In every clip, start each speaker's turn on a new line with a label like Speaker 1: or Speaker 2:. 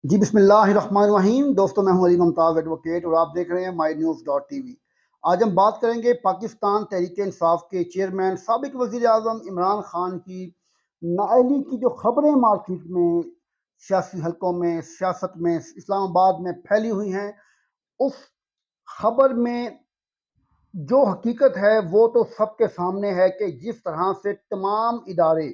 Speaker 1: जी बिस्मिल्लाहिर्रहमानिर्रहीम। दोस्तों, मैं हूं अली मुमताज़ एडवोकेट और आप देख रहे हैं mynews.tv। आज हम बात करेंगे पाकिस्तान तहरीक इंसाफ के चेयरमैन साबिक वज़ीर आज़म इमरान खान की नाअहली की जो खबरें मार्केट में, सियासी हलकों में, सियासत में, इस्लामाबाद में फैली हुई हैं। उस खबर में जो हकीकत है वो तो सबके सामने है कि जिस तरह से तमाम इदारे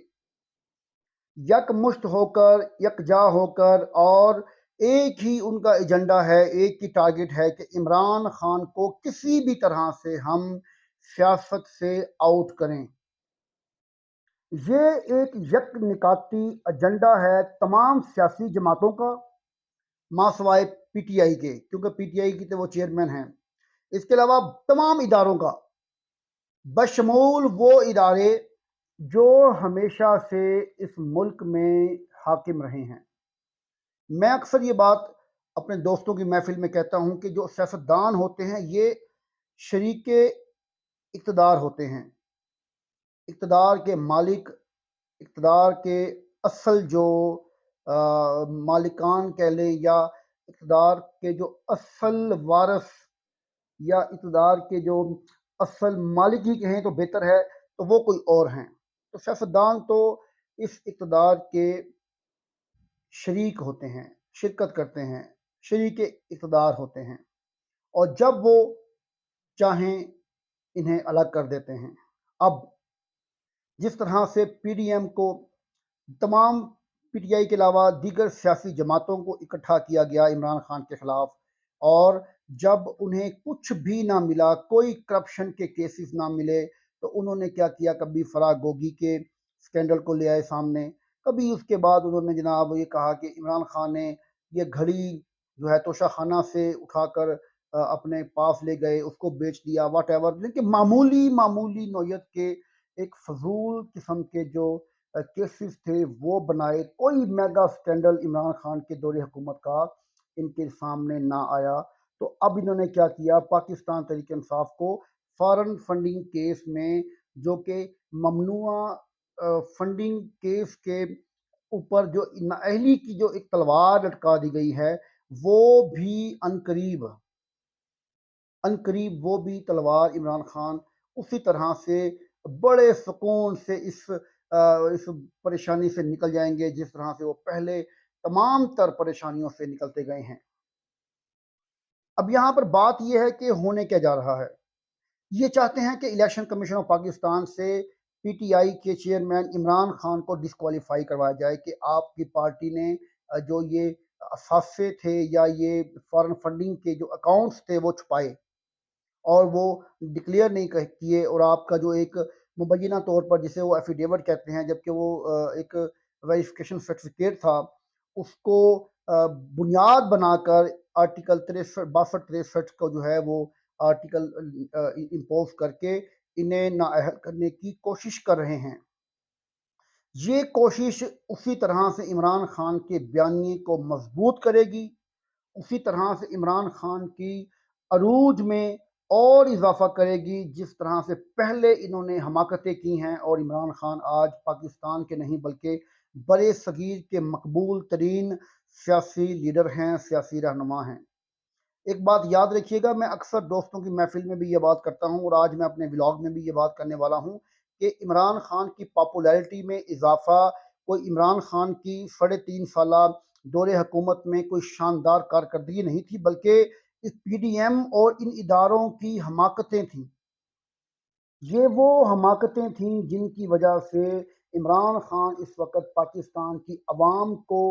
Speaker 1: यकमुश्त होकर, यकजा होकर और एक ही उनका एजेंडा है, एक ही टारगेट है कि इमरान खान को किसी भी तरह से हम सियासत से आउट करें। ये एक यक निकाती एजेंडा है तमाम सियासी जमातों का, मासवाए पीटीआई के, क्योंकि पीटीआई की तो वो चेयरमैन हैं। इसके अलावा तमाम इदारों का, बशमूल वो इदारे जो हमेशा से इस मुल्क में हाकिम रहे हैं। मैं अक्सर ये बात अपने दोस्तों की महफिल में कहता हूं कि जो सियासतदान होते हैं ये शरीके इक़्तिदार होते हैं। इक़्तिदार के मालिक, इक़्तिदार के असल जो मालिकान कह लें, या इक़्तिदार के जो असल वारिस, या इक़्तिदार के जो असल मालिक ही कहें तो बेहतर है, तो वो कोई और हैं। तो सियासतदान तो इस इक़्तिदार के शरीक होते हैं, शिरकत करते हैं, शरीके इक़्तिदार होते हैं, और जब वो चाहें इन्हें अलग कर देते हैं। अब जिस तरह से पीडीएम को, तमाम पीटीआई के अलावा दीगर सियासी जमातों को इकट्ठा किया गया इमरान खान के खिलाफ, और जब उन्हें कुछ भी ना मिला, कोई करप्शन के केसेस ना मिले, तो उन्होंने क्या किया, कभी फराह गोगी के स्कैंडल को ले आए सामने, कभी उसके बाद उन्होंने जनाब ये कहा कि इमरान खान ने ये घड़ी जो है तोशाखाना से उठाकर अपने पास ले गए, उसको बेच दिया, वाट एवर। लेकिन मामूली मामूली नौयत के एक फजूल किस्म के जो केसेस थे वो बनाए, कोई मेगा स्कैंडल इमरान खान के दौरे हुकूमत का इनके सामने ना आया। तो अब इन्होंने क्या किया, पाकिस्तान तहरीक इंसाफ को फॉरेन फंडिंग केस में, जो कि ममनुआ फंडिंग केस के ऊपर जो नाअहली की जो एक तलवार लटका दी गई है, वो भी अनकरीब वो भी तलवार इमरान खान उसी तरह से बड़े सुकून से इस परेशानी से निकल जाएंगे जिस तरह से वो पहले तमाम तर परेशानियों से निकलते गए हैं। अब यहाँ पर बात यह है कि होने क्या जा रहा है। ये चाहते हैं कि इलेक्शन कमीशन ऑफ पाकिस्तान से पीटीआई के चेयरमैन इमरान खान को डिस्क्वालीफाई करवाया जाए कि आपकी पार्टी ने जो ये असासे थे या ये फॉरेन फंडिंग के जो अकाउंट्स थे वो छुपाए और वो डिक्लेयर नहीं किए, और आपका जो एक मुबैना तौर पर जिसे वो एफिडेविट कहते हैं, जबकि वो एक वेरिफिकेशन सर्टिफिकेट था, उसको बुनियाद बनाकर आर्टिकल 62-63 को जो है वो आर्टिकल इम्पोज करके इन्हें नाअहल करने की कोशिश कर रहे हैं। ये कोशिश उसी तरह से इमरान खान के बयानी को मजबूत करेगी, उसी तरह से इमरान खान की अरूज में और इजाफा करेगी जिस तरह से पहले इन्होंने हमाकतें की हैं। और इमरान खान आज पाकिस्तान के नहीं बल्कि बड़े सगीर के मकबूल तरीन सियासी लीडर हैं, सियासी रहनुमा हैं। एक बात याद रखिएगा, मैं अक्सर दोस्तों की महफिल में भी ये बात करता हूँ और आज मैं अपने व्लॉग में भी ये बात करने वाला हूँ कि इमरान खान की पॉपुलैरिटी में इजाफा कोई इमरान खान की 3.5 साला दौरे हुकूमत में कोई शानदार कारकर्दगी नहीं थी, बल्कि इस पीडीएम और इन इदारों की हमाकतें थीं। ये वो हमाकतें थीं जिनकी वजह से इमरान खान इस वक्त पाकिस्तान की अवाम को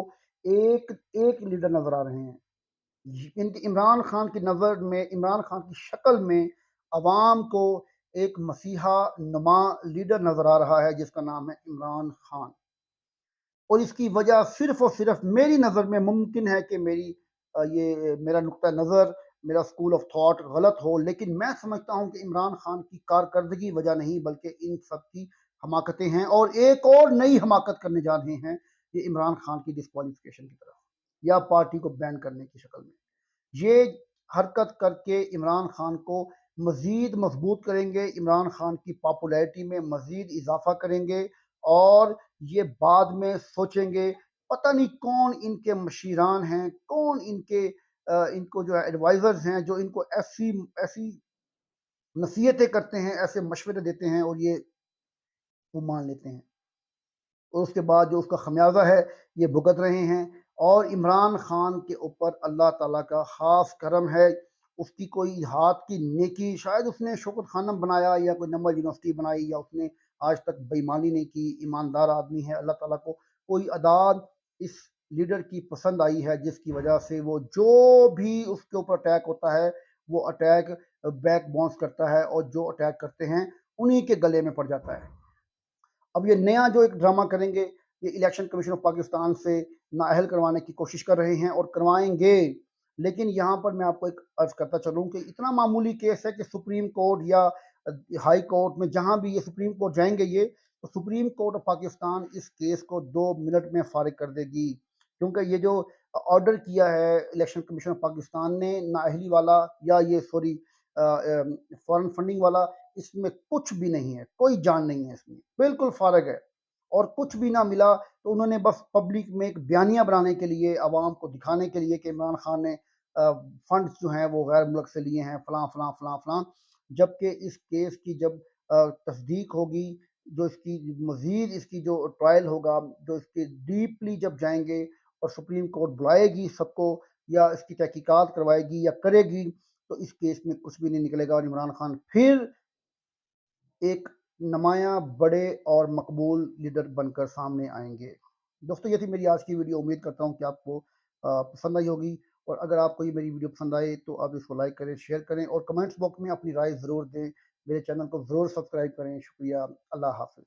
Speaker 1: एक एक लीडर नजर आ रहे हैं। इमरान खान की नज़र में, इमरान खान की शक्ल में अवाम को एक मसीहा नुमा लीडर नजर आ रहा है जिसका नाम है इमरान खान। और इसकी वजह सिर्फ और सिर्फ मेरी नज़र में, मुमकिन है कि ये मेरा नुक्ता नज़र, मेरा स्कूल ऑफ थॉट गलत हो, लेकिन मैं समझता हूं कि इमरान खान की कारकर्दगी वजह नहीं बल्कि इन सब की हमाकतें हैं, और एक और नई हमाकत करने जा रहे हैं ये इमरान खान की डिस्क्वालिफिकेशन की तरफ या पार्टी को बैन करने की शक्ल में। ये हरकत करके इमरान खान को मज़ीद मजबूत करेंगे, इमरान खान की पॉपुलैरिटी में मज़ीद इजाफा करेंगे, और ये बाद में सोचेंगे पता नहीं कौन इनके मशीरान हैं, कौन इनको जो है एडवाइजर्स हैं, जो इनको ऐसी ऐसी नसीहतें करते हैं, ऐसे मशवरे देते हैं और ये वो मान लेते हैं। और उसके बाद जो उसका खमियाजा है ये भुगत रहे हैं। और इमरान खान के ऊपर अल्लाह ताला का ख़ास करम है, उसकी कोई हाथ की नेकी, शायद उसने शौकत खानम बनाया या कोई नंबर यूनिवर्सिटी बनाई, या उसने आज तक बेईमानी नहीं की, ईमानदार आदमी है। अल्लाह ताला को कोई अदाद इस लीडर की पसंद आई है, जिसकी वजह से वो जो भी उसके ऊपर अटैक होता है वो अटैक बैक बाउंस करता है, और जो अटैक करते हैं उन्हीं के गले में पड़ जाता है। अब ये नया जो एक ड्रामा करेंगे, ये इलेक्शन कमीशन ऑफ पाकिस्तान से नाअहल करवाने की कोशिश कर रहे हैं और करवाएंगे। लेकिन यहाँ पर मैं आपको एक अर्ज करता चलूँ कि इतना मामूली केस है कि सुप्रीम कोर्ट या हाई कोर्ट में, जहाँ भी ये सुप्रीम कोर्ट जाएंगे ये, तो सुप्रीम कोर्ट ऑफ पाकिस्तान इस केस को 2 मिनट में फारिग कर देगी। क्योंकि ये जो ऑर्डर किया है इलेक्शन कमीशन ऑफ पाकिस्तान ने नाअहली वाला, या ये सॉरी फॉरेन फंडिंग वाला, इसमें कुछ भी नहीं है, कोई जान नहीं है इसमें, बिल्कुल फारग है। और कुछ भी ना मिला तो उन्होंने बस पब्लिक में एक बयानिया बनाने के लिए, आवाम को दिखाने के लिए कि इमरान खान ने फंड्स जो हैं वो गैर मुल्क से लिए हैं, फलां फलां फलां फलां। जबकि इस केस की जब तस्दीक होगी, जो इसकी मजीद इसकी जो ट्रायल होगा, जो इसके डीपली जब जाएंगे और सुप्रीम कोर्ट बुलाएगी सबको, या इसकी तहकीकात करवाएगी या करेगी, तो इस केस में कुछ भी नहीं निकलेगा और इमरान खान फिर एक नुमायाँ बड़े और मकबूल लीडर बनकर सामने आएंगे। दोस्तों, ये थी मेरी आज की वीडियो। उम्मीद करता हूँ कि आपको पसंद आई होगी, और अगर आपको ये मेरी वीडियो पसंद आए तो आप इसको लाइक करें, शेयर करें, और कमेंट्स बॉक्स में अपनी राय ज़रूर दें। मेरे चैनल को ज़रूर सब्सक्राइब करें। शुक्रिया। अल्लाह हाफ़िज़।